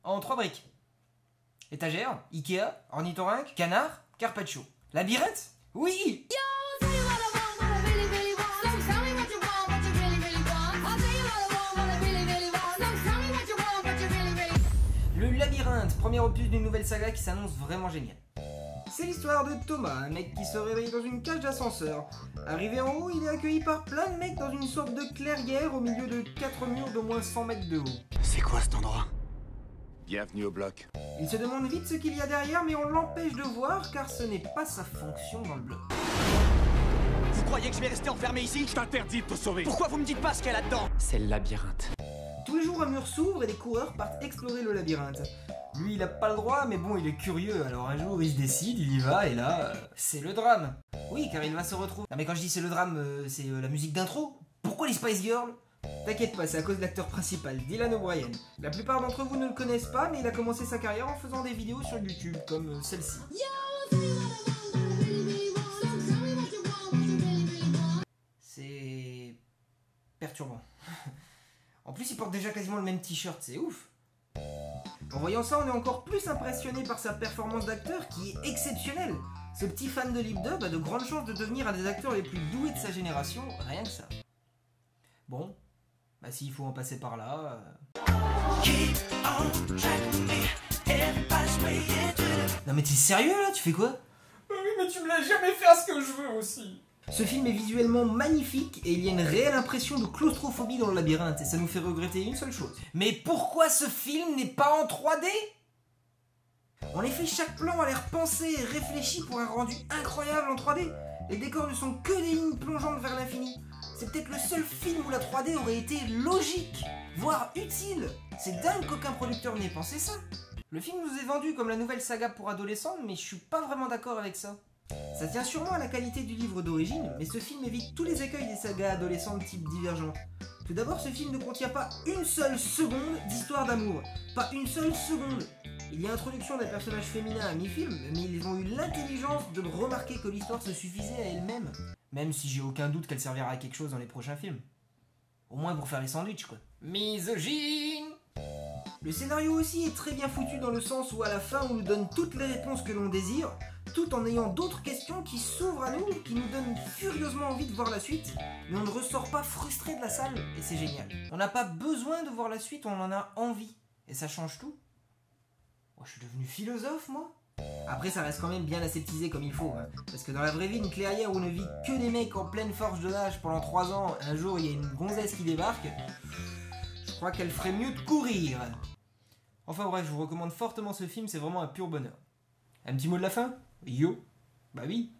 en 3 briques. Étagère, Ikea, ornithorynque, canard, Carpaccio. Labyrinthe? Oui! Le Labyrinthe, premier opus d'une nouvelle saga qui s'annonce vraiment géniale. C'est l'histoire de Thomas, un mec qui se réveille dans une cage d'ascenseur. Arrivé en haut, il est accueilli par plein de mecs dans une sorte de clairière au milieu de 4 murs d'au moins 100 mètres de haut. C'est quoi cet endroit? Bienvenue au bloc. Il se demande vite ce qu'il y a derrière, mais on l'empêche de voir car ce n'est pas sa fonction dans le bloc. Vous croyez que je vais rester enfermé ici? Je t'interdis de te sauver. Pourquoi vous me dites pas ce qu'il y a là-dedans? C'est le labyrinthe. Tous les jours, un mur s'ouvre et les coureurs partent explorer le labyrinthe. Lui, il a pas le droit, mais bon, il est curieux, alors un jour, il se décide, il y va, et là, c'est le drame. Oui, car il va se retrouver... Non mais quand je dis c'est le drame, c'est la musique d'intro. Pourquoi les Spice Girls? T'inquiète pas, c'est à cause de l'acteur principal, Dylan O'Brien. La plupart d'entre vous ne le connaissent pas, mais il a commencé sa carrière en faisant des vidéos sur YouTube, comme celle-ci. C'est... perturbant. En plus, il porte déjà quasiment le même t-shirt, c'est ouf. En voyant ça, on est encore plus impressionné par sa performance d'acteur qui est exceptionnelle. Ce petit fan de lip dub a de grandes chances de devenir un des acteurs les plus doués de sa génération, rien que ça. Bon, bah s'il faut en passer par là... Non mais t'es sérieux là? Tu fais quoi? Oui, mais tu me laisses jamais faire ce que je veux aussi. Ce film est visuellement magnifique et il y a une réelle impression de claustrophobie dans le labyrinthe et ça nous fait regretter une seule chose. Mais pourquoi ce film n'est pas en 3D? En effet, chaque plan a l'air pensé et réfléchi pour un rendu incroyable en 3D. Les décors ne sont que des lignes plongeantes vers l'infini. C'est peut-être le seul film où la 3D aurait été logique, voire utile. C'est dingue qu'aucun producteur n'ait pensé ça. Le film nous est vendu comme la nouvelle saga pour adolescents, mais je suis pas vraiment d'accord avec ça. Ça tient sûrement à la qualité du livre d'origine, mais ce film évite tous les écueils des sagas adolescentes type Divergente. Tout d'abord, ce film ne contient pas une seule seconde d'histoire d'amour. Pas une seule seconde. Il y a introduction d'un personnage féminin à mi-film, mais ils ont eu l'intelligence de remarquer que l'histoire se suffisait à elle-même. Même si j'ai aucun doute qu'elle servira à quelque chose dans les prochains films. Au moins pour faire les sandwichs, quoi. Misogyne! Le scénario aussi est très bien foutu dans le sens où à la fin on nous donne toutes les réponses que l'on désire, tout en ayant d'autres questions qui s'ouvrent à nous, qui nous donnent furieusement envie de voir la suite, mais on ne ressort pas frustré de la salle, et c'est génial. On n'a pas besoin de voir la suite, on en a envie, et ça change tout. Oh, je suis devenu philosophe, moi. Après, ça reste quand même bien aseptisé comme il faut, hein, parce que dans la vraie vie, une clairière où ne vit que des mecs en pleine forge de nage pendant 3 ans, un jour il y a une gonzesse qui débarque, je crois qu'elle ferait mieux de courir. Enfin bref, je vous recommande fortement ce film, c'est vraiment un pur bonheur. Un petit mot de la fin? Yo? Bah oui.